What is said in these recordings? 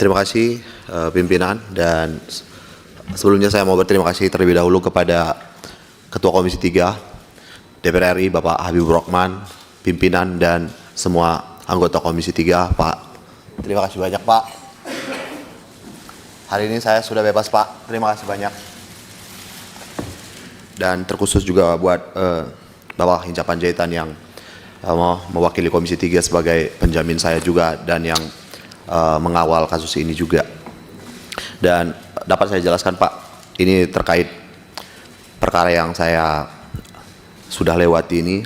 Terima kasih pimpinan, dan sebelumnya saya mau berterima kasih terlebih dahulu kepada Ketua Komisi 3 DPR RI Bapak Habibur Rahman, pimpinan dan semua anggota Komisi 3, Pak. Terima kasih banyak, Pak. Hari ini saya sudah bebas, Pak. Terima kasih banyak. Dan terkhusus juga buat Bapak Hinca Panjaitan yang mewakili Komisi 3 sebagai penjamin saya juga dan yang mengawal kasus ini juga. Dan dapat saya jelaskan, Pak, ini terkait perkara yang saya sudah lewati ini.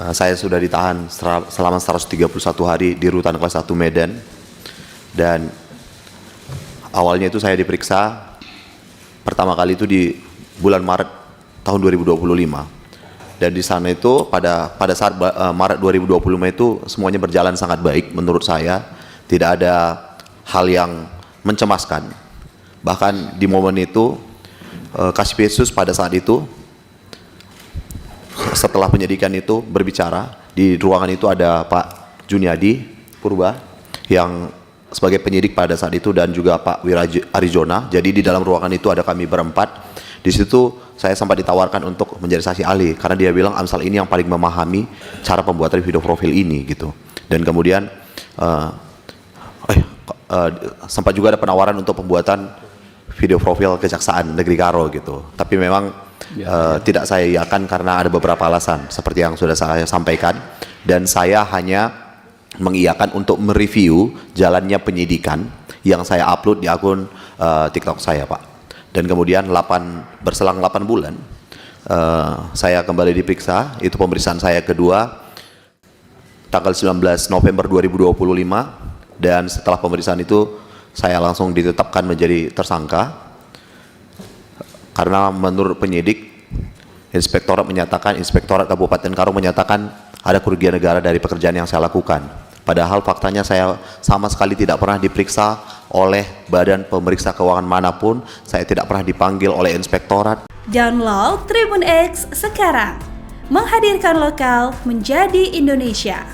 Saya sudah ditahan selama 131 hari di Rutan Kelas 1 Medan, dan awalnya itu saya diperiksa pertama kali itu di bulan Maret tahun 2025. Dan di sana itu pada saat Maret 2025 itu semuanya berjalan sangat baik menurut saya. Tidak ada hal yang mencemaskan. Bahkan di momen itu Kasipyesus pada saat itu setelah penyidikan itu berbicara, di ruangan itu ada Pak Juniadi Purba yang sebagai penyidik pada saat itu, dan juga Pak Wira Arizona. Jadi di dalam ruangan itu ada kami berempat. Di situ saya sempat ditawarkan untuk menjadi saksi ahli karena dia bilang Amsal ini yang paling memahami cara pembuatan video profil ini gitu. Dan kemudian sempat juga ada penawaran untuk pembuatan video profil Kejaksaan Negeri Karo gitu. Tapi memang tidak saya iakan karena ada beberapa alasan seperti yang sudah saya sampaikan, dan saya hanya mengiyakan untuk mereview jalannya penyidikan yang saya upload di akun TikTok saya, Pak. Dan kemudian berselang 8 bulan saya kembali diperiksa. Itu pemeriksaan saya kedua tanggal 19 November 2025, dan setelah pemeriksaan itu saya langsung ditetapkan menjadi tersangka karena menurut penyidik Inspektorat Kabupaten Karo menyatakan ada kerugian negara dari pekerjaan yang saya lakukan. Padahal faktanya saya sama sekali tidak pernah diperiksa oleh badan pemeriksa keuangan manapun. Saya tidak pernah dipanggil oleh inspektorat. Download Tribun X sekarang, menghadirkan lokal menjadi Indonesia.